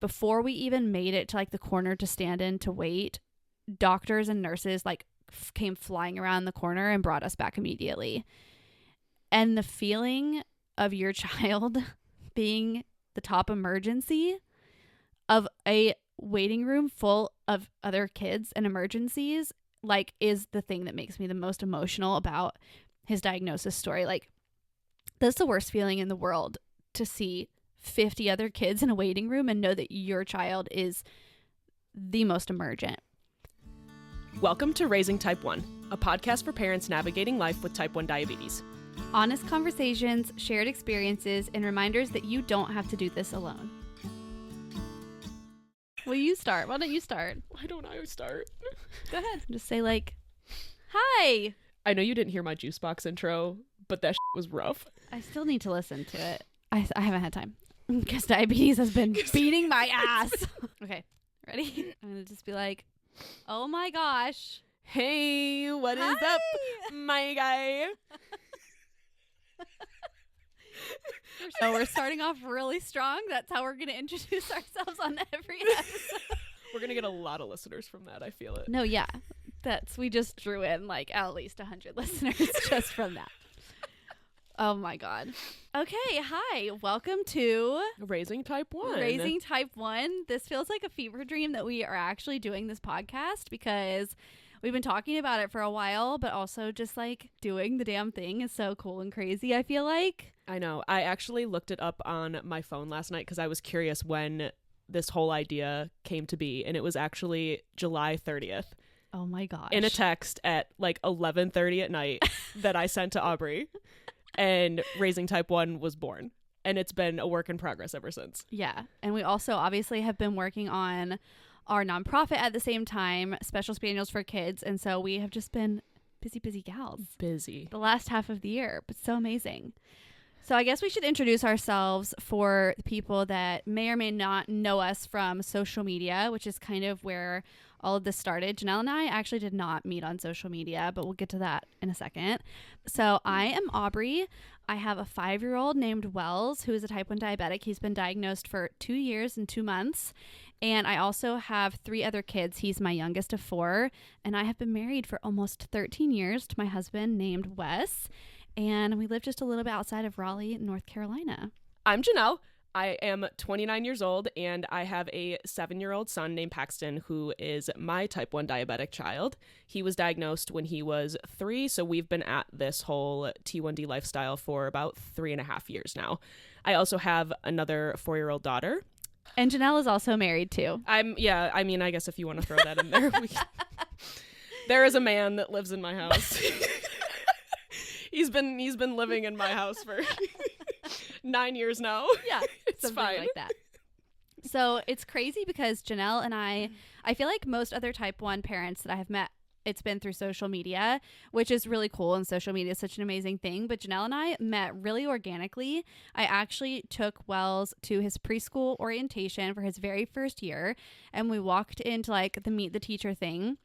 before we even made it to like the corner to stand in to wait, doctors and nurses like came flying around the corner and brought us back immediately. And the feeling of your child being the top emergency of a waiting room full of other kids and emergencies, like, is the thing that makes me the most emotional about his diagnosis story. Like, that's the worst feeling in the world, to see 50 other kids in a waiting room and know that your child is the most emergent. Welcome to Raising Type 1, a podcast for parents navigating life with type 1 diabetes. Honest conversations, shared experiences, and reminders that you don't have to do this alone. Will you start? Why don't you start? Why don't I start? Go ahead. Just say like, hi. I know you didn't hear my juice box intro, but that was rough. I still need to listen to it. I haven't had time because diabetes has been beating my ass. Okay, ready? I'm going to just be like, oh my gosh. Hey, what is up, my guy? So we're starting off really strong. That's how we're going to introduce ourselves on every episode. We're going to get a lot of listeners from that. I feel it. No, yeah. We just drew in like at least 100 listeners just from that. Oh my God. Okay. Hi. Welcome to Raising Type 1. Raising Type 1. This feels like a fever dream that we are actually doing this podcast because we've been talking about it for a while, but also just like doing the damn thing is so cool and crazy, I feel like. I know. I actually looked it up on my phone last night because I was curious when this whole idea came to be, and it was actually July 30th. Oh my gosh. In a text at like 11:30 at night that I sent to Aubrey, and Raising Type 1 was born. And it's been a work in progress ever since. Yeah. And we also obviously have been working on our nonprofit at the same time, Special Spaniels for Kids. And so we have just been busy gals. Busy. The last half of the year, but so amazing. So I guess we should introduce ourselves for the people that may or may not know us from social media, which is kind of where all of this started. Janelle and I actually did not meet on social media, but we'll get to that in a second. So I am Aubrey. I have a 5-year-old named Wells, who is a type 1 diabetic. He's been diagnosed for 2 years and 2 months. And I also have 3 other kids. He's my youngest of 4. And I have been married for almost 13 years to my husband named Wes. And we live just a little bit outside of Raleigh, North Carolina. I'm Janelle. I am 29 years old, and I have a 7-year-old son named Paxton, who is my type 1 diabetic child. He was diagnosed when he was 3, so we've been at this whole T1D lifestyle for about 3.5 years now. I also have another 4-year-old daughter. And Janelle is also married, too. I guess if you want to throw that in there. There is a man that lives in my house. He's been living in my house for 9 years now. Yeah, it's fine. Like that. So it's crazy because Janelle and I feel like most other type 1 parents that I have met, it's been through social media, which is really cool. And social media is such an amazing thing. But Janelle and I met really organically. I actually took Wells to his preschool orientation for his very first year. And we walked into like the meet the teacher thing.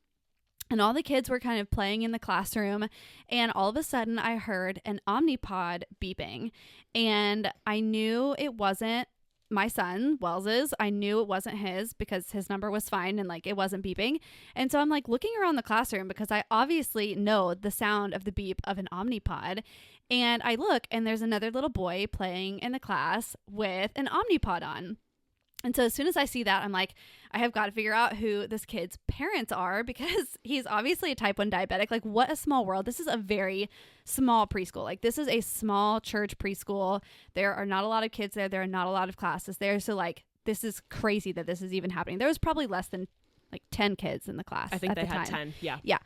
And all the kids were kind of playing in the classroom, and all of a sudden I heard an Omnipod beeping, and I knew it wasn't my son, Wells's. I knew it wasn't his because his number was fine and like it wasn't beeping. And so I'm like looking around the classroom because I obviously know the sound of the beep of an Omnipod. And I look and there's another little boy playing in the class with an Omnipod on. And so as soon as I see that, I'm like, I have got to figure out who this kid's parents are because he's obviously a type 1 diabetic. Like, what a small world. This is a very small preschool. Like, this is a small church preschool. There are not a lot of kids there. There are not a lot of classes there. So, like, this is crazy that this is even happening. There was probably less than, like, 10 kids in the class. I think they had 10. Yeah. Yeah.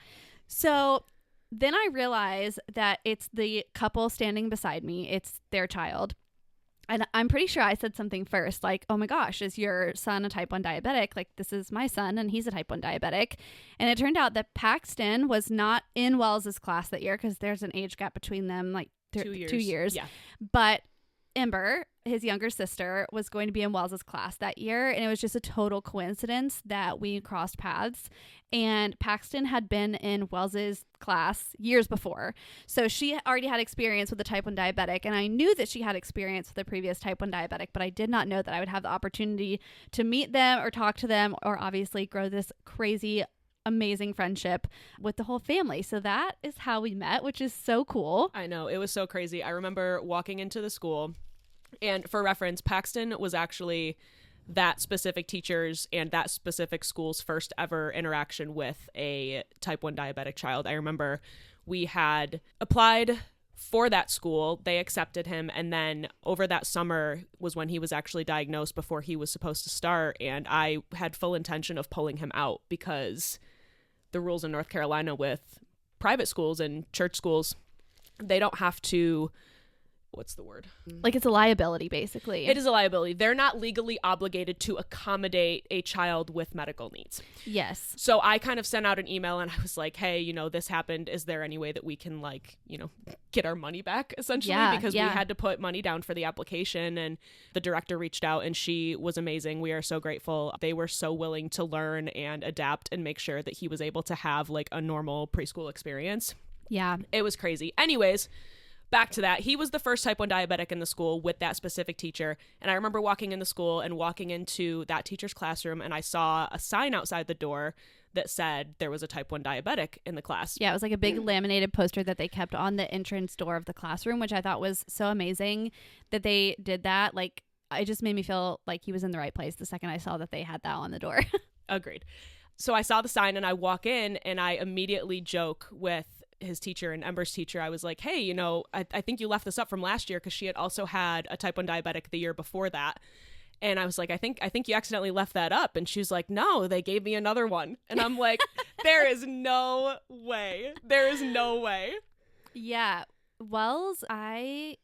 So then I realize that it's the couple standing beside me. It's their child. And I'm pretty sure I said something first, like, oh my gosh, is your son a type 1 diabetic? Like, this is my son, and he's a type 1 diabetic. And it turned out that Paxton was not in Wells's class that year because there's an age gap between them, like 2 years. 2 years. Yeah. But Ember, his younger sister, was going to be in Wells's class that year, and it was just a total coincidence that we crossed paths. And Paxton had been in Wells's class years before, so she already had experience with a type 1 diabetic, and I knew that she had experience with a previous type 1 diabetic, but I did not know that I would have the opportunity to meet them or talk to them or obviously grow this crazy amazing friendship with the whole family. So that is how we met, which is so cool. I know, it was so crazy. I remember walking into the school, and for reference, Paxton was actually that specific teacher's and that specific school's first ever interaction with a type 1 diabetic child. I remember we had applied for that school, they accepted him, and then over that summer was when he was actually diagnosed before he was supposed to start, and I had full intention of pulling him out because the rules in North Carolina with private schools and church schools, they don't have to, what's the word? Like, it's a liability, basically. It is a liability. They're not legally obligated to accommodate a child with medical needs. Yes. So I kind of sent out an email and I was like, hey, you know, this happened. Is there any way that we can, like, you know, get our money back, essentially? Because we had to put money down for the application, and the director reached out and she was amazing. We are so grateful. They were so willing to learn and adapt and make sure that he was able to have like a normal preschool experience. Yeah. It was crazy. Anyways, back to that. He was the first type 1 diabetic in the school with that specific teacher. And I remember walking in the school and walking into that teacher's classroom, and I saw a sign outside the door that said there was a type 1 diabetic in the class. Yeah, it was like a big laminated poster that they kept on the entrance door of the classroom, which I thought was so amazing that they did that. Like, it just made me feel like he was in the right place the second I saw that they had that on the door. Agreed. So I saw the sign and I walk in and I immediately joke with his teacher and Ember's teacher. I was like, hey, you know, I think you left this up from last year, because she had also had a type 1 diabetic the year before that. And I was like, I think you accidentally left that up. And she's like, no, they gave me another one. And I'm like, there is no way. There is no way. Yeah. Wells, I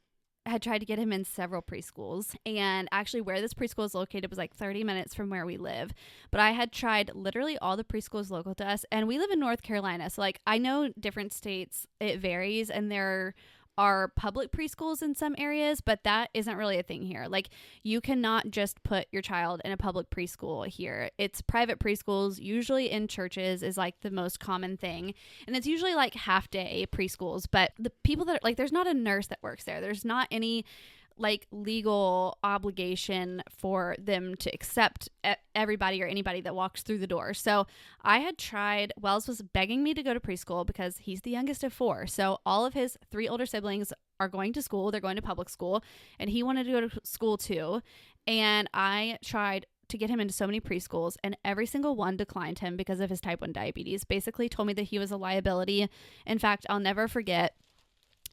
had tried to get him in several preschools, and actually where this preschool is located was like 30 minutes from where we live. But I had tried literally all the preschools local to us, and we live in North Carolina. So like, I know different states, it varies, and there are public preschools in some areas, but that isn't really a thing here. Like, you cannot just put your child in a public preschool here. It's private preschools, usually in churches, is like the most common thing. And it's usually like half day preschools, but the people that like, there's not a nurse that works there. There's not any like legal obligation for them to accept everybody or anybody that walks through the door. So I had tried, Wells was begging me to go to preschool because he's the youngest of 4. So all of his 3 older siblings are going to school. They're going to public school, and he wanted to go to school too. And I tried to get him into so many preschools, and every single one declined him because of his type 1 diabetes. Basically told me that he was a liability. In fact, I'll never forget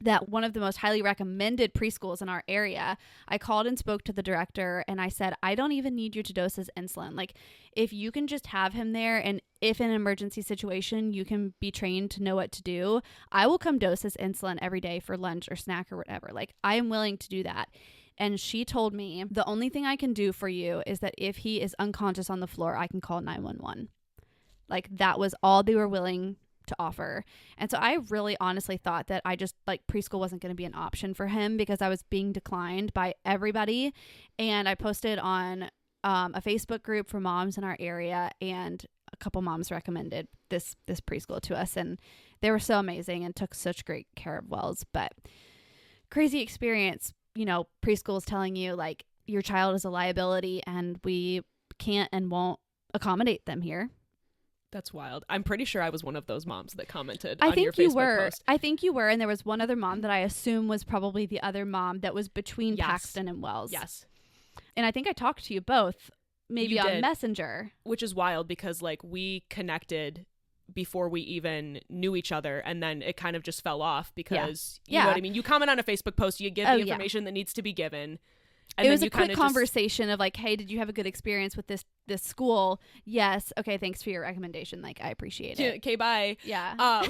that one of the most highly recommended preschools in our area, I called and spoke to the director, and I said, I don't even need you to dose his insulin. Like, if you can just have him there, and if in an emergency situation you can be trained to know what to do, I will come dose his insulin every day for lunch or snack or whatever. Like, I am willing to do that. And she told me, the only thing I can do for you is that if he is unconscious on the floor, I can call 911. Like, that was all they were willing to offer. And so I really honestly thought that I just like preschool wasn't going to be an option for him because I was being declined by everybody. And I posted on a Facebook group for moms in our area, and a couple moms recommended this preschool to us, and they were so amazing and took such great care of Wells. But crazy experience, you know, preschools telling you like your child is a liability and we can't and won't accommodate them here. That's wild. I'm pretty sure I was one of those moms that commented on your Facebook post. I think you were. And there was one other mom that I assume was probably the other mom that was between Paxton and Wells. Yes. And I think I talked to you both, maybe on Messenger. Which is wild because like we connected before we even knew each other, and then it kind of just fell off because you know what I mean? You comment on a Facebook post, you give the information that needs to be given. And it was a quick conversation of like, hey, did you have a good experience with this school? Yes. Okay, thanks for your recommendation. Like, I appreciate it. Okay, bye. Yeah. Bye.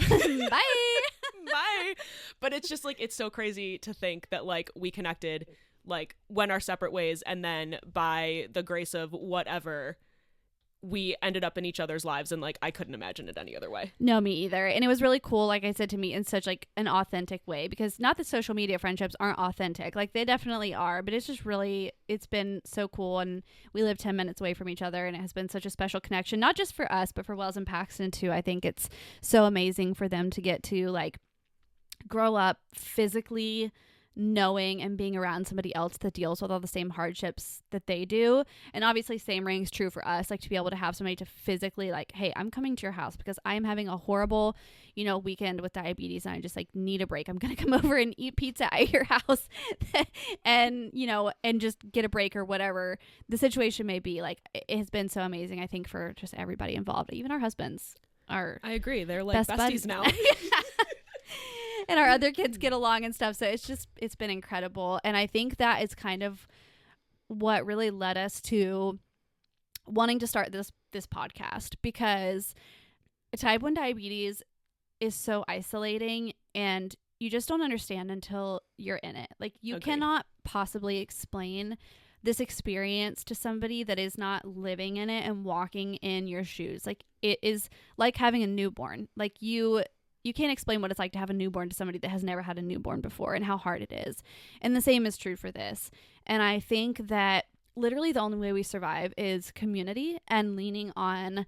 Bye. But it's just like, it's so crazy to think that like we connected, like went our separate ways, and then by the grace of whatever, we ended up in each other's lives, and like I couldn't imagine it any other way. No, me either. And it was really cool, like I said, to meet in such like an authentic way, because not that social media friendships aren't authentic, like they definitely are, but it's just really, it's been so cool. And we live 10 minutes away from each other, and it has been such a special connection, not just for us, but for Wells and Paxton too. I think it's so amazing for them to get to like grow up physically knowing and being around somebody else that deals with all the same hardships that they do. And obviously same rings true for us, like to be able to have somebody to physically like, hey, I'm coming to your house because I am having a horrible, you know, weekend with diabetes and I just like need a break. I'm gonna come over and eat pizza at your house and, you know, and just get a break or whatever the situation may be. Like it has been so amazing, I think, for just everybody involved. Even our husbands are, I agree, they're like best besties now. And our other kids get along and stuff. So it's been incredible. And I think that is kind of what really led us to wanting to start this podcast, because type 1 diabetes is so isolating and you just don't understand until you're in it. Like you Agreed. cannot possibly explain this experience to somebody that is not living in it and walking in your shoes. Like it is like having a newborn. Like you can't explain what it's like to have a newborn to somebody that has never had a newborn before and how hard it is. And the same is true for this. And I think that literally the only way we survive is community and leaning on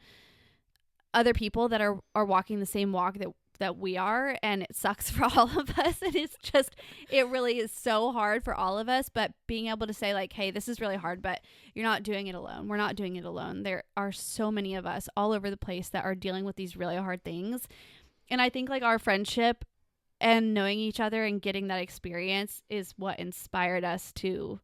other people that are walking the same walk that we are. And it sucks for all of us. And it's just, it really is so hard for all of us. But being able to say like, hey, this is really hard, but you're not doing it alone. We're not doing it alone. There are so many of us all over the place that are dealing with these really hard things. And I think like our friendship and knowing each other and getting that experience is what inspired us to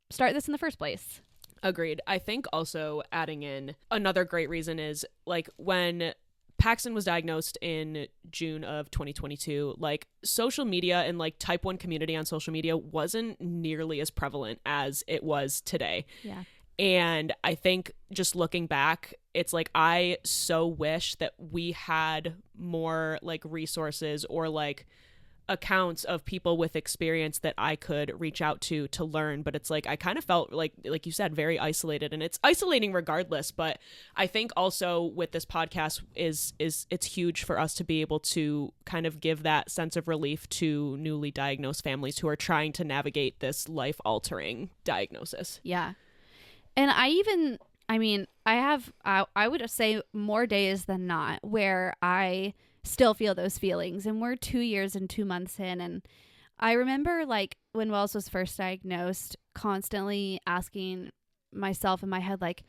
start this in the first place. Agreed. I think also adding in another great reason is like when Paxton was diagnosed in June of 2022, like social media and like type 1 community on social media wasn't nearly as prevalent as it was today. Yeah. And I think just looking back, it's like I so wish that we had more like resources or like accounts of people with experience that I could reach out to learn. But it's like I kind of felt like you said, very isolated, and it's isolating regardless. But I think also with this podcast is it's huge for us to be able to kind of give that sense of relief to newly diagnosed families who are trying to navigate this life-altering diagnosis. Yeah. And I would say more days than not where I still feel those feelings, and we're 2 years and 2 months in. And I remember like when Wells was first diagnosed, constantly asking myself in my head, like,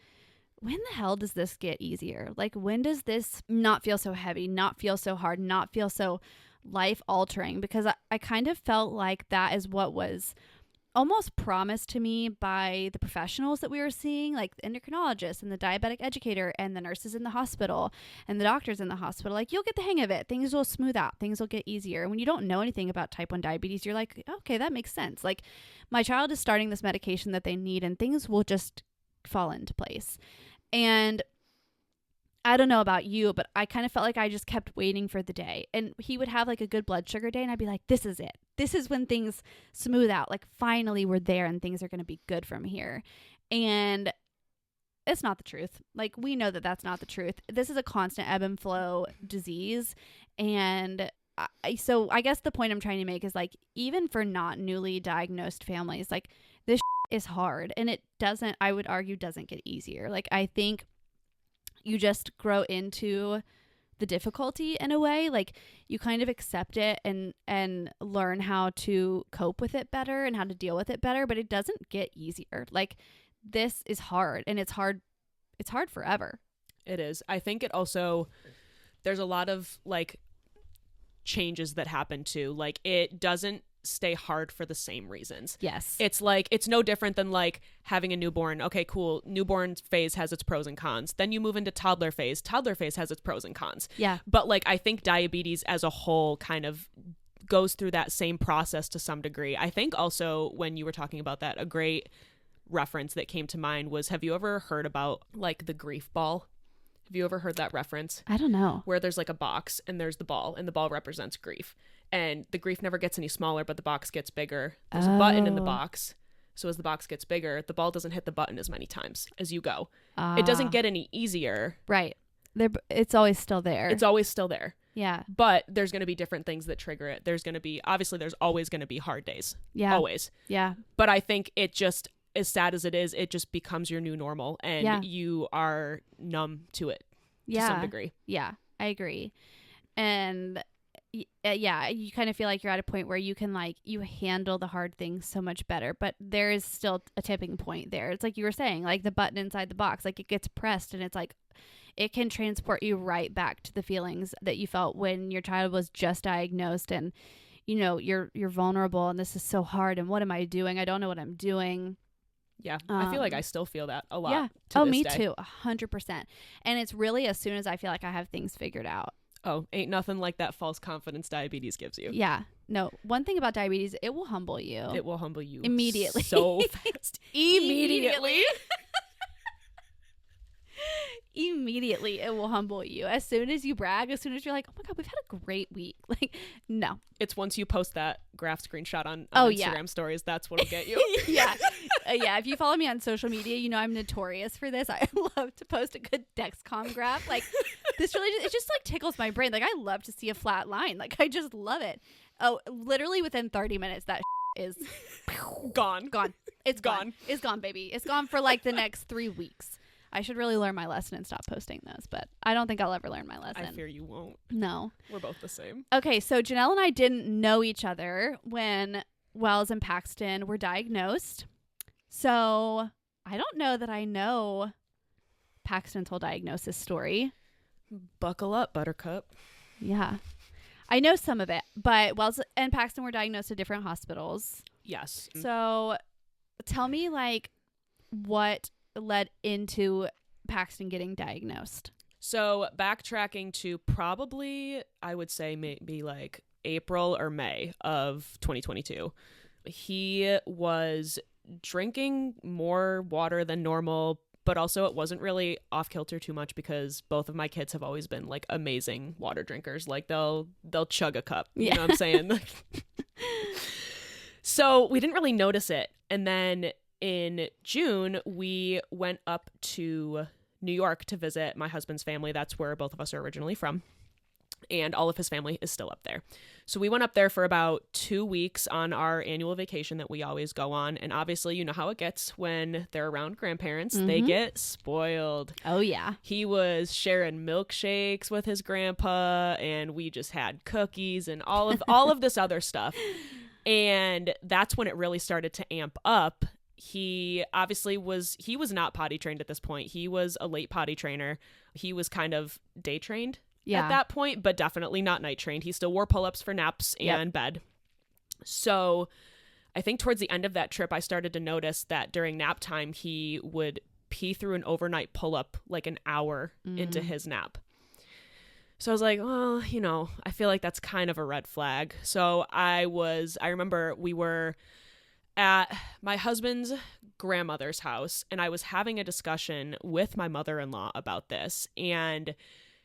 when the hell does this get easier? Like, when does this not feel so heavy, not feel so hard, not feel so life altering? Because I kind of felt like that is what was almost promised to me by the professionals that we were seeing, like the endocrinologist and the diabetic educator and the nurses in the hospital and the doctors in the hospital. Like, you'll get the hang of it. Things will smooth out. Things will get easier. And when you don't know anything about type 1 diabetes, you're like, okay, that makes sense. Like, my child is starting this medication that they need and things will just fall into place. And I don't know about you, but I kind of felt like I just kept waiting for the day. And he would have like a good blood sugar day and I'd be like, this is it. This is when things smooth out. Like, finally we're there and things are going to be good from here. And it's not the truth. Like, we know that that's not the truth. This is a constant ebb and flow disease. And so I guess the point I'm trying to make is like, even for not newly diagnosed families, like this is hard, and it doesn't, I would argue, doesn't get easier. Like, I think you just grow into the difficulty in a way. Like, you kind of accept it and learn how to cope with it better and how to deal with it better, but it doesn't get easier. Like, this is hard, and it's hard forever. It is. I think it also, there's a lot of like changes that happen too. Like, it doesn't stay hard for the same reasons. Yes. It's like, it's no different than like having a newborn. Okay, cool. Newborn phase has its pros and cons. Then you move into toddler phase. Toddler phase has its pros and cons. Yeah. But like, I think diabetes as a whole kind of goes through that same process to some degree. I think also when you were talking about that, a great reference that came to mind was, have you ever heard about like the grief ball? Have you ever heard that reference? I don't know. Where there's like a box and there's the ball, and the ball represents grief. And the grief never gets any smaller, but the box gets bigger. There's a button in the box. So as the box gets bigger, the ball doesn't hit the button as many times as you go. It doesn't get any easier. Right. It's always still there. It's always still there. Yeah. But there's going to be different things that trigger it. There's always going to be hard days. Yeah. Always. Yeah. But I think it just, as sad as it is, it just becomes your new normal, and you are numb to it to some degree. Yeah, I agree. And yeah, you kind of feel like you're at a point where you can you handle the hard things so much better, but there is still a tipping point there. It's like you were saying, like the button inside the box, like it gets pressed and it's like it can transport you right back to the feelings that you felt when your child was just diagnosed, and you're vulnerable and this is so hard and what am I doing? I don't know what I'm doing. Yeah, I feel like I still feel that a lot. Yeah. To this me day. too. 100%. And it's really as soon as I feel like I have things figured out. Oh, ain't nothing like that false confidence diabetes gives you. Yeah. No, one thing about diabetes, it will humble you. It will humble you immediately. So fast. Immediately. Immediately it will humble you. As soon as you brag, as soon as you're like, oh my God, we've had a great week. Like, no. It's once you post that graph screenshot on Instagram stories, that's what'll get you. Yeah. Yeah. If you follow me on social media, I'm notorious for this. I love to post a good Dexcom graph. Like, this really, it just like tickles my brain. Like, I love to see a flat line. Like, I just love it. Oh, literally within 30 minutes, that is gone. It's gone. It's gone, baby. It's gone for like the next 3 weeks. I should really learn my lesson and stop posting those, but I don't think I'll ever learn my lesson. I fear you won't. No. We're both the same. Okay, so Janelle and I didn't know each other when Wells and Paxton were diagnosed. So I don't know that I know Paxton's whole diagnosis story. Buckle up, Buttercup. Yeah. I know some of it, but Wells and Paxton were diagnosed at different hospitals. Yes. So tell me, what led into Paxton getting diagnosed? So backtracking to probably, I would say maybe like April or May of 2022, he was drinking more water than normal, but also it wasn't really off kilter too much because both of my kids have always been like amazing water drinkers. Like they'll chug a cup. You know what I'm saying? So we didn't really notice it. And then in June, we went up to New York to visit my husband's family. That's where both of us are originally from. And all of his family is still up there. So we went up there for about 2 weeks on our annual vacation that we always go on. And obviously, you know how it gets when they're around grandparents. Mm-hmm. They get spoiled. Oh, yeah. He was sharing milkshakes with his grandpa, and we just had cookies and all of this other stuff. And that's when it really started to amp up. He obviously was not potty trained at this point. He was a late potty trainer. He was kind of day trained at that point, but definitely not night trained. He still wore pull-ups for naps and bed. So I think towards the end of that trip, I started to notice that during nap time, he would pee through an overnight pull-up like an hour into his nap. So I was like, well, I feel like that's kind of a red flag. So I remember we were at my husband's grandmother's house, and I was having a discussion with my mother-in-law about this, and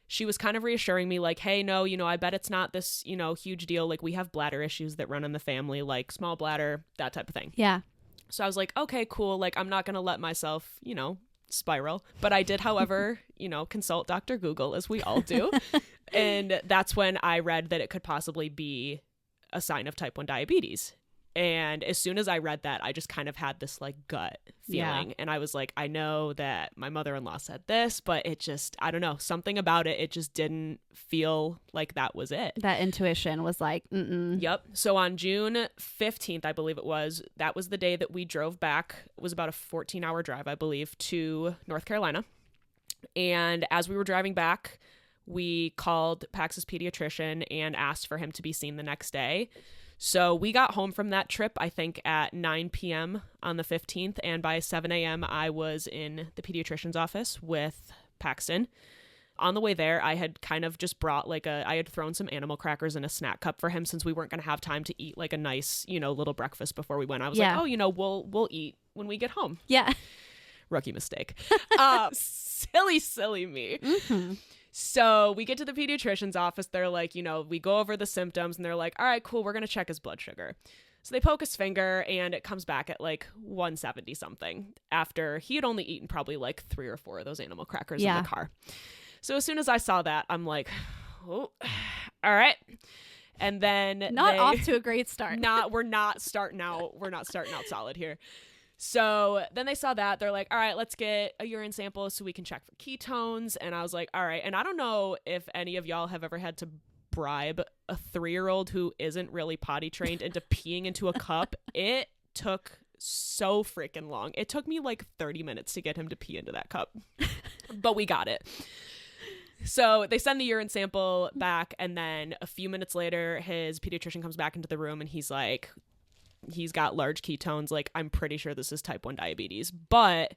she was kind of reassuring me like, hey, no, I bet it's not this, huge deal. Like, we have bladder issues that run in the family, like small bladder, that type of thing. Yeah. So I was like, okay, cool. Like, I'm not going to let myself, spiral. But I did, however, consult Dr. Google, as we all do. And that's when I read that it could possibly be a sign of type 1 diabetes. And as soon as I read that, I just kind of had this like gut feeling. Yeah. And I was like, I know that my mother-in-law said this, but it just, I don't know, something about it. It just didn't feel like that was it. That intuition was like, mm-mm. Yep. So on June 15th, I believe it was, that was the day that we drove back. It was about a 14-hour drive, I believe, to North Carolina. And as we were driving back, we called Pax's pediatrician and asked for him to be seen the next day. So we got home from that trip, I think, at 9 p.m. on the 15th. And by 7 a.m., I was in the pediatrician's office with Paxton. On the way there, I had kind of just brought I had thrown some animal crackers in a snack cup for him since we weren't going to have time to eat like a nice, little breakfast before we went. I was like, we'll eat when we get home. Yeah. Rookie mistake. Silly me. Mm-hmm. So we get to the pediatrician's office. They're like, we go over the symptoms and they're like, all right, cool. We're going to check his blood sugar. So they poke his finger and it comes back at like 170 something after he had only eaten probably like 3 or 4 of those animal crackers in the car. So as soon as I saw that, I'm like, oh, all right. And then not off to a great start. We're not starting out solid here. So then they saw that. They're like, all right, let's get a urine sample so we can check for ketones. And I was like, all right. And I don't know if any of y'all have ever had to bribe a 3-year-old who isn't really potty trained into peeing into a cup. It took so freaking long. It took me like 30 minutes to get him to pee into that cup. But we got it. So they send the urine sample back, and then a few minutes later, his pediatrician comes back into the room, and he's like, he's got large ketones. Like, I'm pretty sure this is type 1 diabetes. But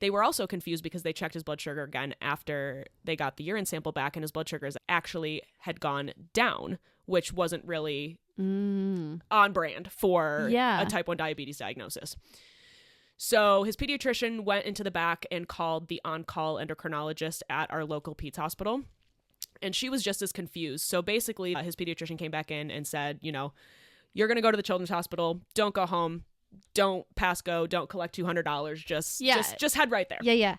they were also confused because they checked his blood sugar again after they got the urine sample back, and his blood sugars actually had gone down, which wasn't really on brand for a type 1 diabetes diagnosis. So his pediatrician went into the back and called the on-call endocrinologist at our local Pete's hospital. And she was just as confused. So basically, his pediatrician came back in and said, you know, you're going to go to the children's hospital. Don't go home. Don't pass go. Don't collect $200. Just head right there. Yeah.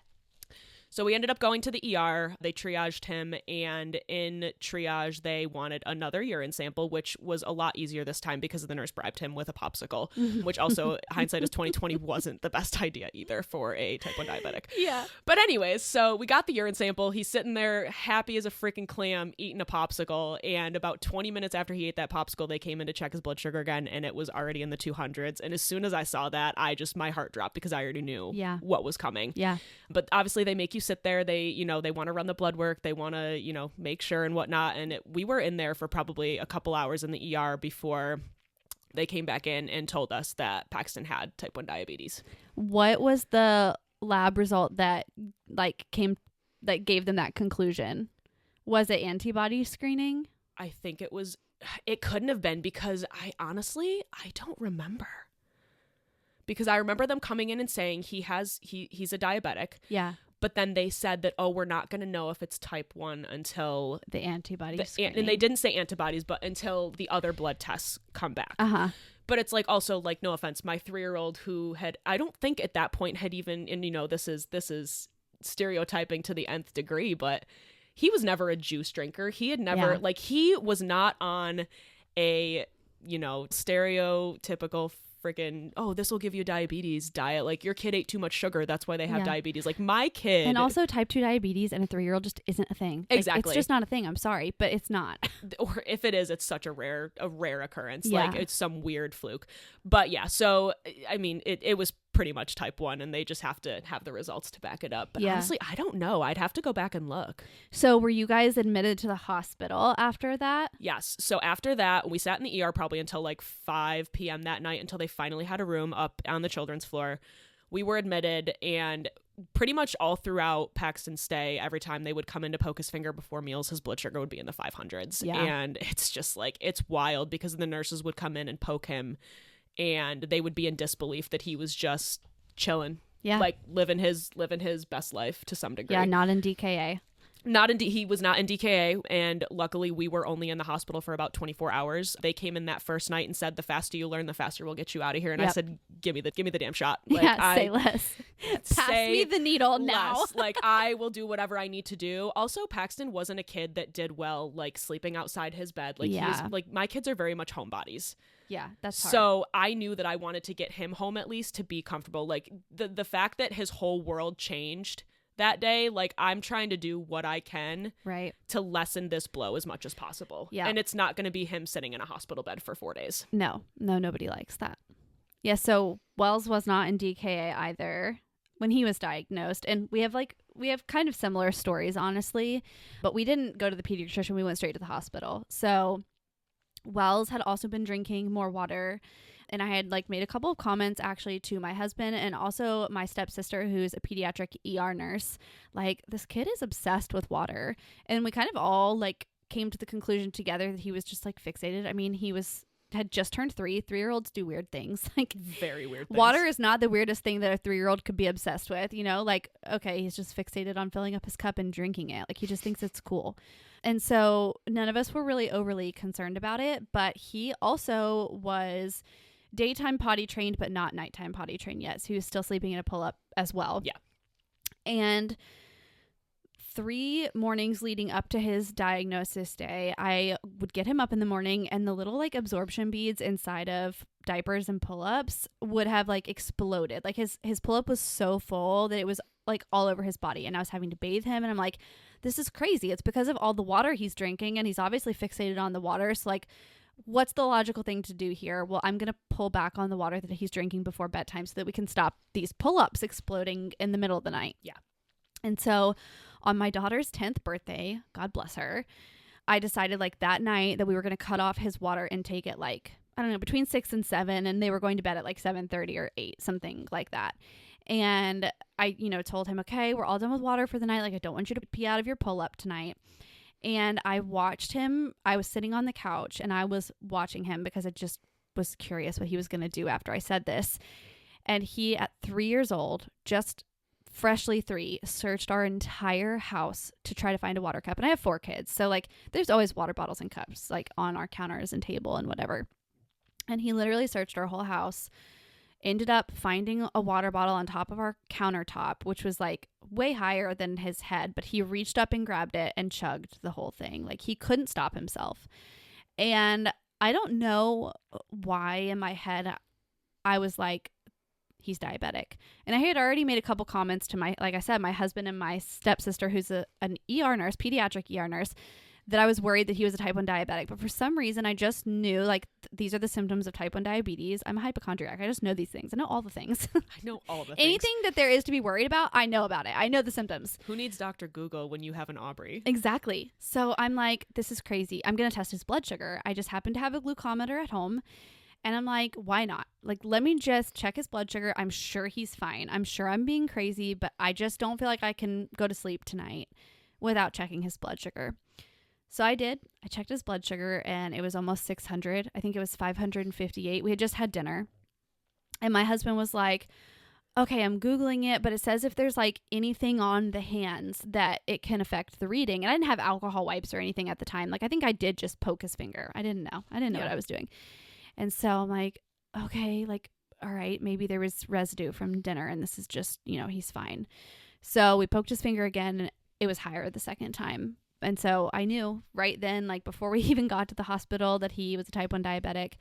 So we ended up going to the ER. They triaged him, and in triage, they wanted another urine sample, which was a lot easier this time because the nurse bribed him with a popsicle, which also, hindsight is 2020, wasn't the best idea either for a type 1 diabetic. Yeah. But anyways, so we got the urine sample. He's sitting there happy as a freaking clam eating a popsicle, and about 20 minutes after he ate that popsicle, they came in to check his blood sugar again, and it was already in the 200s. And as soon as I saw that, my heart dropped because I already knew what was coming. Yeah. But obviously, they make you sit there. They want to run the blood work. They want to, make sure and whatnot. And we were in there for probably a couple hours in the ER before they came back in and told us that Paxton had type 1 diabetes. What was the lab result that gave them that conclusion? Was it antibody screening? I think it couldn't have been, because I don't remember. Because I remember them coming in and saying he's a diabetic. Yeah. But then they said that, we're not going to know if it's type 1 until the antibody screening. And they didn't say antibodies, but until the other blood tests come back. Uh-huh. But it's like, also, like, no offense, my 3-year-old who I don't think at that point had even, and this is stereotyping to the nth degree, but he was never a juice drinker. He had never, he was not on a, stereotypical freaking, this will give you diabetes diet. Like, your kid ate too much sugar, that's why they have diabetes. Like, my kid, and also type 2 diabetes and a 3-year-old just isn't a thing. Exactly. It's just not a thing. I'm sorry, but it's not. Or if it is, it's such a rare occurrence. Like, it's some weird fluke. But yeah, so I mean, it was pretty much type 1, and they just have to have the results to back it up. But honestly, I don't know. I'd have to go back and look. So were you guys admitted to the hospital after that? Yes. So after that, we sat in the ER probably until like 5 p.m. that night, until they finally had a room up on the children's floor. We were admitted, and pretty much all throughout Paxton's stay, every time they would come in to poke his finger before meals, his blood sugar would be in the 500s. Yeah. And it's just like, it's wild, because the nurses would come in and poke him, and they would be in disbelief that he was just chilling. Yeah. Like living his best life to some degree. Yeah, not in DKA. He was not in DKA, and luckily we were only in the hospital for about 24 hours. They came in that first night and said, the faster you learn, the faster we'll get you out of here. And I said, give me the damn shot. Like, say less. Pass me the needle now. Like, I will do whatever I need to do. Also, Paxton wasn't a kid that did well, like, sleeping outside his bed. Like, he was, like, my kids are very much homebodies. Yeah, that's hard. So I knew that I wanted to get him home at least to be comfortable. Like, the fact that his whole world changed that day, like, I'm trying to do what I can to lessen this blow as much as possible. Yeah. And it's not going to be him sitting in a hospital bed for 4 days. No, nobody likes that. Yeah, so Wells was not in DKA either when he was diagnosed. And we have kind of similar stories, honestly, but we didn't go to the pediatrician. We went straight to the hospital. So Wells had also been drinking more water. And I had made a couple of comments actually to my husband and also my stepsister, who's a pediatric ER nurse. Like, this kid is obsessed with water. And we kind of all came to the conclusion together that he was just fixated. I mean, had just turned 3. 3-year-olds do weird things. Very weird things. Water is not the weirdest thing that a 3-year-old could be obsessed with, okay, he's just fixated on filling up his cup and drinking it. He just thinks it's cool. And so none of us were really overly concerned about it, but he also was daytime potty trained, but not nighttime potty trained yet. So he was still sleeping in a pull-up as well. Yeah. And 3 mornings leading up to his diagnosis day, I would get him up in the morning, and the little like absorption beads inside of diapers and pull-ups would have like exploded. Like his pull-up was so full that it was like all over his body, and I was having to bathe him, and I'm like, this is crazy. It's because of all the water he's drinking, and he's obviously fixated on the water. So like, what's the logical thing to do here? Well, I'm going to pull back on the water that he's drinking before bedtime so that we can stop these pull-ups exploding in the middle of the night. Yeah. And so on my daughter's 10th birthday, God bless her, I decided like that night that we were going to cut off his water intake at like, I don't know, between 6 and 7, and they were going to bed at like 7:30 or 8, something like that. And I, told him, okay, we're all done with water for the night. Like, I don't want you to pee out of your pull-up tonight. And I watched him. I was sitting on the couch and I was watching him because I just was curious what he was going to do after I said this. And he, at 3 years old, just freshly 3, searched our entire house to try to find a water cup. And I have 4 kids. So like there's always water bottles and cups like on our counters and table and whatever. And he literally searched our whole house, ended up finding a water bottle on top of our countertop, which was like way higher than his head, but he reached up and grabbed it and chugged the whole thing. Like he couldn't stop himself. And I don't know why in my head I was like, he's diabetic. And I had already made a couple comments to like I said, my husband and my stepsister, who's an ER nurse, pediatric ER nurse, that I was worried that he was a type 1 diabetic. But for some reason, I just knew like these are the symptoms of type 1 diabetes. I'm a hypochondriac. I just know these things. I know all the things. I know all the things. Anything that there is to be worried about, I know about it. I know the symptoms. Who needs Dr. Google when you have an Aubrey? Exactly. So I'm like, this is crazy. I'm going to test his blood sugar. I just happen to have a glucometer at home. And I'm like, why not? Like, let me just check his blood sugar. I'm sure he's fine. I'm sure I'm being crazy, but I just don't feel like I can go to sleep tonight without checking his blood sugar. So I did. I checked his blood sugar and it was almost 600. I think it was 558. We had just had dinner. And my husband was like, okay, I'm Googling it, but it says if there's like anything on the hands that it can affect the reading. And I didn't have alcohol wipes or anything at the time. Like, I think I did just poke his finger. I didn't know. I didn't know what I was doing. And so I'm like, okay, like, all right, maybe there was residue from dinner and this is just, he's fine. So we poked his finger again and it was higher the second time. And so I knew right then, like before we even got to the hospital, that he was a type 1 diabetic.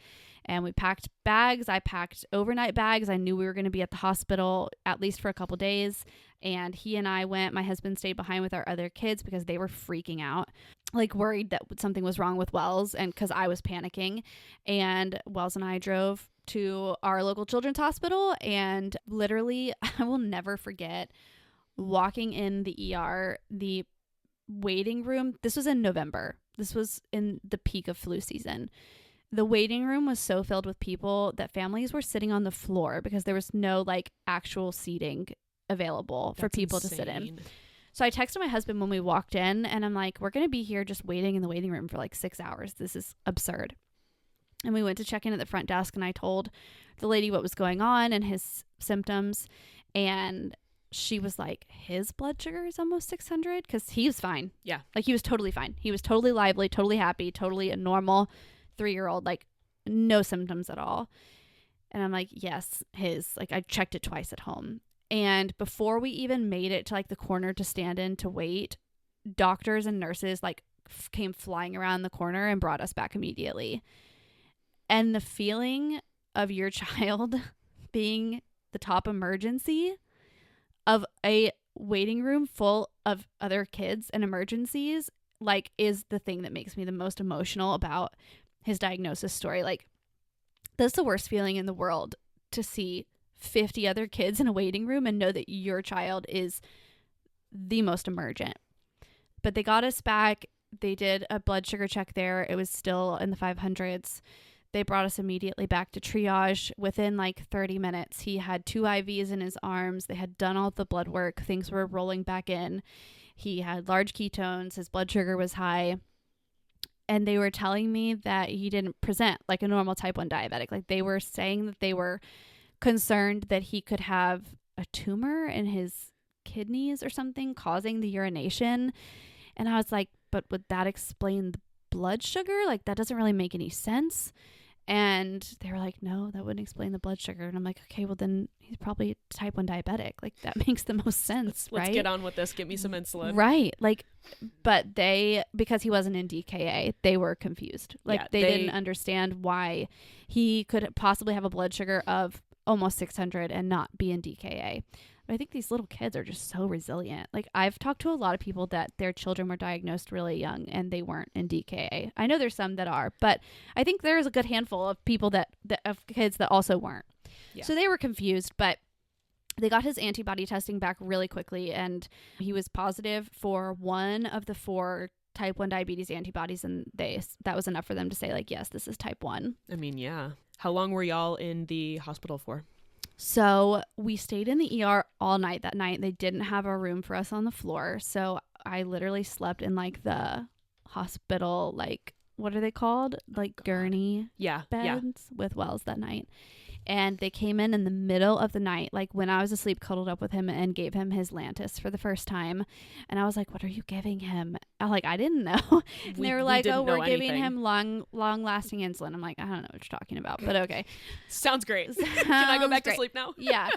And we packed bags. I packed overnight bags. I knew we were going to be at the hospital at least for a couple days. And he and I went. My husband stayed behind with our other kids because they were freaking out, like worried that something was wrong with Wells, and because I was panicking. And Wells and I drove to our local children's hospital, and literally, I will never forget walking in the ER, the waiting room. This was in November. This was in the peak of flu season. The waiting room was so filled with people that families were sitting on the floor because there was no like actual seating available for people to sit in. So I texted my husband when we walked in and I'm like, we're going to be here just waiting in the waiting room for like 6 hours. This is absurd. And we went to check in at the front desk and I told the lady what was going on and his symptoms. And she was like, his blood sugar is almost 600 because he was fine. Yeah. Like he was totally fine. He was totally lively, totally happy, totally a normal 3-year-old, like no symptoms at all. And I'm like, yes, like I checked it twice at home. And before we even made it to like the corner to stand in to wait, doctors and nurses like came flying around the corner and brought us back immediately. And the feeling of your child being the top emergency of a waiting room full of other kids and emergencies, like, is the thing that makes me the most emotional about his diagnosis story. Like, that's the worst feeling in the world, to see 50 other kids in a waiting room and know that your child is the most emergent. But they got us back. They did a blood sugar check there. It was still in the 500s. They brought us immediately back to triage. Within like 30 minutes, he had 2 IVs in his arms. They had done all the blood work. Things were rolling back in. He had large ketones. His blood sugar was high. And they were telling me that he didn't present like a normal type 1 diabetic. Like, they were saying that they were concerned that he could have a tumor in his kidneys or something causing the urination. And I was like, but would that explain the blood sugar? Like, that doesn't really make any sense. And they were like, no, that wouldn't explain the blood sugar. And I'm like, okay, well then he's probably type 1 diabetic. Like that makes the most sense, Let's right? get on with this. Give me some insulin. Right. Like, but because he wasn't in DKA, they were confused. Like Yeah, they didn't understand why he could possibly have a blood sugar of almost 600 and not be in DKA. But I think these little kids are just so resilient. Like I've talked to a lot of people that their children were diagnosed really young and they weren't in DKA. I know there's some that are, but I think there's a good handful of people that of kids that also weren't. Yeah. So they were confused, but they got his antibody testing back really quickly and he was positive for one of the 4 type 1 diabetes antibodies, and that was enough for them to say like, yes, this is type 1. I mean, yeah. How long were y'all in the hospital for? So we stayed in the ER all night that night. They didn't have a room for us on the floor. So I literally slept in like the hospital, like, what are they called? Like gurney beds with Wells that night. And they came in the middle of the night, like when I was asleep, cuddled up with him and gave him his Lantus for the first time. And I was like, what are you giving him? I didn't know. And they were like, oh, we're giving him long lasting insulin. I'm like, I don't know what you're talking about, but okay. Sounds great. Can I go back to sleep now? Yeah.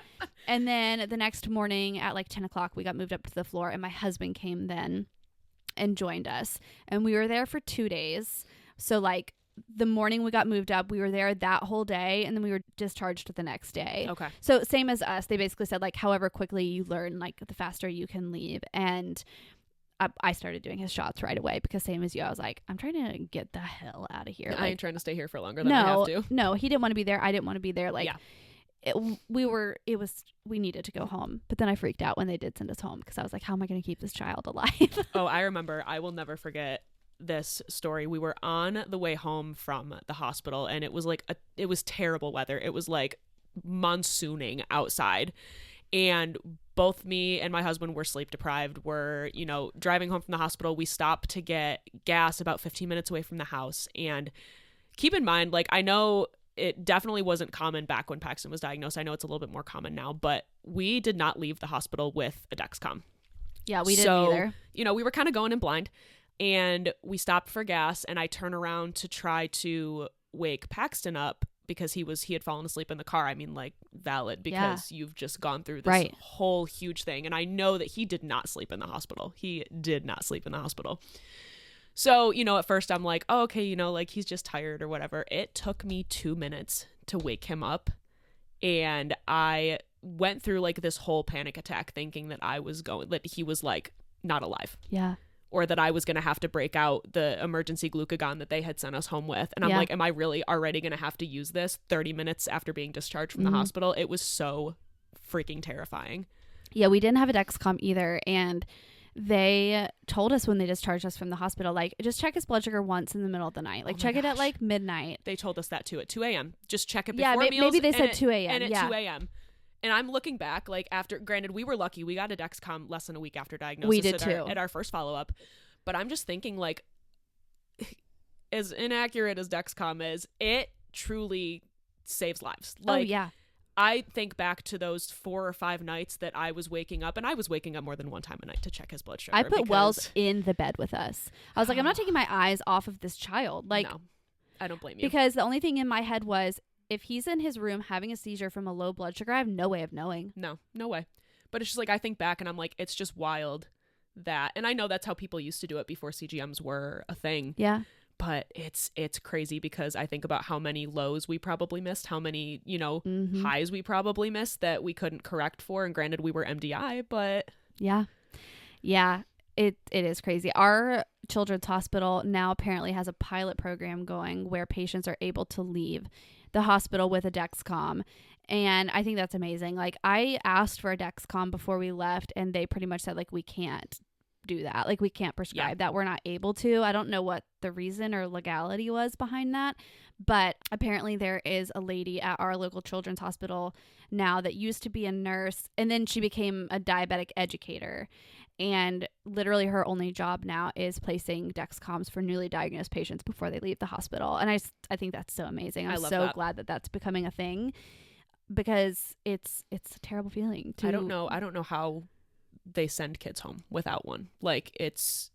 And then the next morning at like 10 o'clock, we got moved up to the floor and my husband came then and joined us. And we were there for 2 days. So like, the morning we got moved up, we were there that whole day, and then we were discharged the next day. Okay. So same as us, they basically said like, however quickly you learn, like the faster you can leave. And I started doing his shots right away because same as you, I was like, I'm trying to get the hell out of here. I ain't trying to stay here for longer than I have to. No, he didn't want to be there. I didn't want to be there. Like, we needed to go home. But then I freaked out when they did send us home because I was like, how am I going to keep this child alive? Oh, I remember. I will never forget this story. We were on the way home from the hospital and it was like it was terrible weather. It was like monsooning outside, and both me and my husband were sleep deprived. We're, driving home from the hospital. We stopped to get gas about 15 minutes away from the house. And keep in mind, like, I know it definitely wasn't common back when Paxton was diagnosed. I know it's a little bit more common now, but we did not leave the hospital with a Dexcom. Yeah, we didn't either. We were kind of going in blind. And we stopped for gas, and I turn around to try to wake Paxton up because he had fallen asleep in the car. I mean, like, valid, because you've just gone through this whole huge thing. And I know that he did not sleep in the hospital. He did not sleep in the hospital. So, at first I'm like, oh, okay, like he's just tired or whatever. It took me 2 minutes to wake him up. And I went through like this whole panic attack thinking that that he was like not alive. Yeah. Or that I was going to have to break out the emergency glucagon that they had sent us home with. And I'm like, am I really already going to have to use this 30 minutes after being discharged from the hospital? It was so freaking terrifying. Yeah, we didn't have a Dexcom either. And they told us when they discharged us from the hospital, like, just check his blood sugar once in the middle of the night. Like, check it at like midnight. They told us that too, at 2 a.m. Just check it before meals. Maybe they said 2 a.m. And at 2 a.m. And I'm looking back, like, granted, we were lucky. We got a Dexcom less than a week after diagnosis. We did too. At our first follow-up. But I'm just thinking, like, as inaccurate as Dexcom is, it truly saves lives. Like, I think back to those 4 or 5 nights that I was waking up, and I was waking up more than one time a night to check his blood sugar. I put Wells in the bed with us. I was like, I'm not taking my eyes off of this child. Like, no, I don't blame you. Because the only thing in my head was, if he's in his room having a seizure from a low blood sugar, I have no way of knowing. No way. But it's just like, I think back and I'm like, it's just wild that, and I know that's how people used to do it before CGMs were a thing. Yeah. But it's crazy because I think about how many lows we probably missed, how many, highs we probably missed that we couldn't correct for. And granted, we were MDI, but yeah, it is crazy. Our children's hospital now apparently has a pilot program going where patients are able to leave the hospital with a Dexcom. And I think that's amazing. Like, I asked for a Dexcom before we left, and they pretty much said, like, we can't do that. Like, we can't prescribe that. We're not able to. I don't know what the reason or legality was behind that, but apparently there is a lady at our local children's hospital now that used to be a nurse, and then she became a diabetic educator. And literally her only job now is placing Dexcoms for newly diagnosed patients before they leave the hospital. And I think that's so amazing. I'm so glad that that's becoming a thing, because it's a terrible feeling. I don't know how they send kids home without one. Like, it's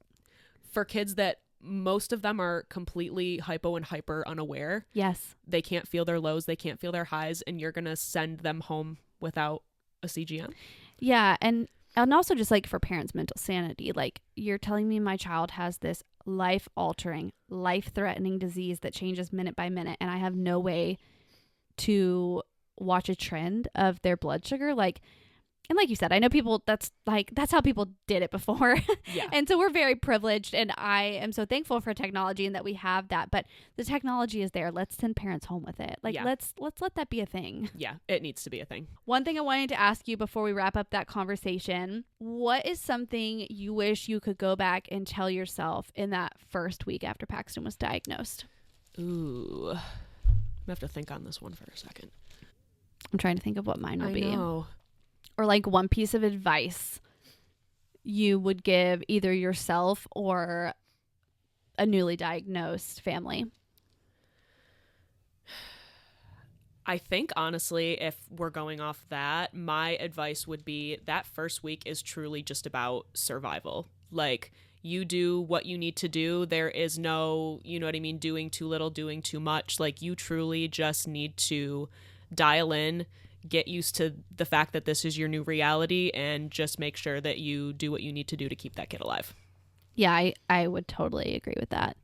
for kids that most of them are completely hypo and hyper unaware. Yes. They can't feel their lows, they can't feel their highs, and you're going to send them home without a CGM. Yeah, and also just like for parents' mental sanity, like you're telling me my child has this life-altering, life-threatening disease that changes minute by minute, and I have no way to watch a trend of their blood sugar. Like, and like you said, I know people, that's how people did it before. Yeah. And so we're very privileged, and I am so thankful for technology and that we have that. But the technology is there. Let's send parents home with it. Like, Yeah. let's let that be a thing. Yeah, it needs to be a thing. One thing I wanted to ask you before we wrap up that conversation, what is something you wish you could go back and tell yourself in that first week after Paxton was diagnosed? Ooh, I have to think on this one for a second. I'm trying to think of what mine would be. I know. Or like one piece of advice you would give either yourself or a newly diagnosed family. I think, honestly, if we're going off that, my advice would be that first week is truly just about survival. Like, you do what you need to do. There is no, you know what I mean, doing too little, doing too much. Like, you truly just need to dial in, get used to the fact that this is your new reality, and just make sure that you do what you need to do to keep that kid alive. Yeah, I would totally agree with that.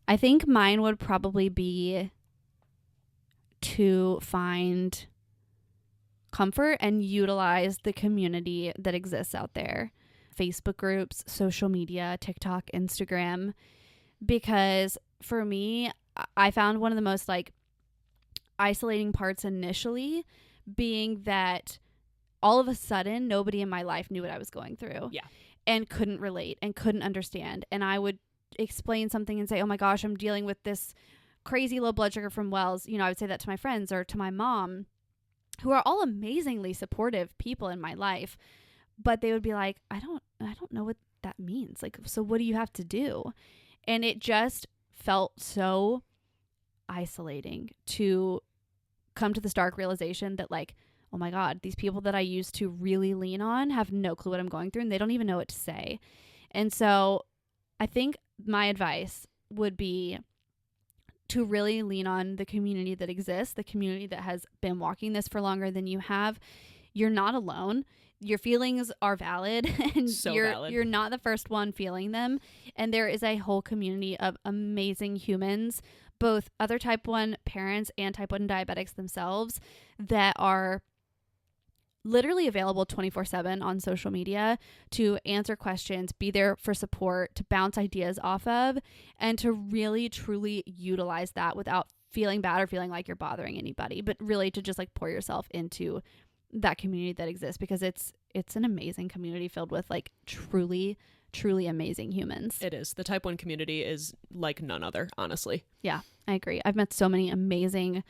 I think mine would probably be to find comfort and utilize the community that exists out there. Facebook groups, social media, TikTok, Instagram. Because for me, I found one of the most like isolating parts initially being that all of a sudden nobody in my life knew what I was going through. Yeah. And couldn't relate and couldn't understand. And I would explain something and say, oh my gosh, I'm dealing with this crazy low blood sugar from Wells. You know, I would say that to my friends or to my mom, who are all amazingly supportive people in my life. But they would be like, I don't know what that means. Like, so what do you have to do? And it just felt so isolating to come to the stark realization that, like, oh my God, these people that I used to really lean on have no clue what I'm going through, and they don't even know what to say. And so I think my advice would be to really lean on the community that exists, the community that has been walking this for longer than you have. You're not alone. Your feelings are valid, and So you're valid. You're not the first one feeling them. And there is a whole community of amazing humans, both other type 1 parents and type 1 diabetics themselves, that are literally available 24/7 on social media to answer questions, be there for support, to bounce ideas off of, and to really truly utilize that without feeling bad or feeling like you're bothering anybody, but really to just like pour yourself into that community that exists, because it's an amazing community filled with like truly amazing humans. It is. The type 1 community is like none other, honestly. Yeah, I agree. I've met so many amazing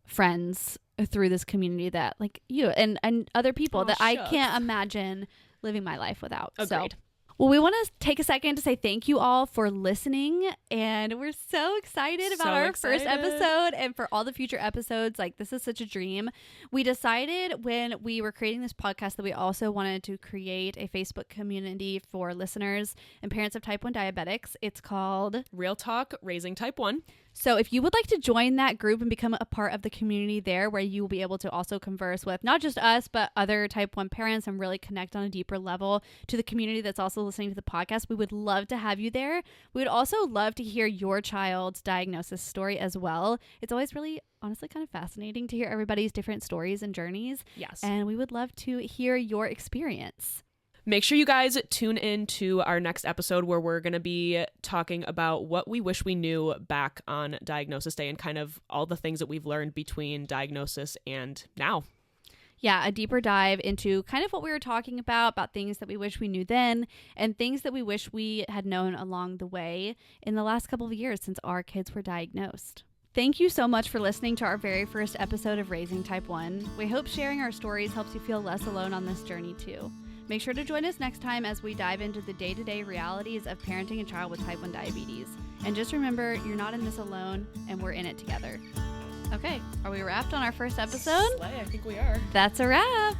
friends through this community that like you and other people that I can't imagine living my life without. Agreed. So, well, we want to take a second to say thank you all for listening, and we're so excited about our first episode and for all the future episodes. Like, this is such a dream. We decided when we were creating this podcast that we also wanted to create a Facebook community for listeners and parents of type 1 diabetics. It's called Real Talk Raising Type 1. So if you would like to join that group and become a part of the community there, where you will be able to also converse with not just us, but other type 1 parents and really connect on a deeper level to the community that's also listening to the podcast, we would love to have you there. We would also love to hear your child's diagnosis story as well. It's always really, honestly, kind of fascinating to hear everybody's different stories and journeys. Yes. And we would love to hear your experience. Make sure you guys tune in to our next episode, where we're going to be talking about what we wish we knew back on Diagnosis Day and kind of all the things that we've learned between diagnosis and now. Yeah, a deeper dive into kind of what we were talking about things that we wish we knew then and things that we wish we had known along the way in the last couple of years since our kids were diagnosed. Thank you so much for listening to our very first episode of Raising Type 1. We hope sharing our stories helps you feel less alone on this journey too. Make sure to join us next time as we dive into the day-to-day realities of parenting a child with type 1 diabetes. And just remember, you're not in this alone, and we're in it together. Okay, are we wrapped on our first episode? Slay, I think we are. That's a wrap.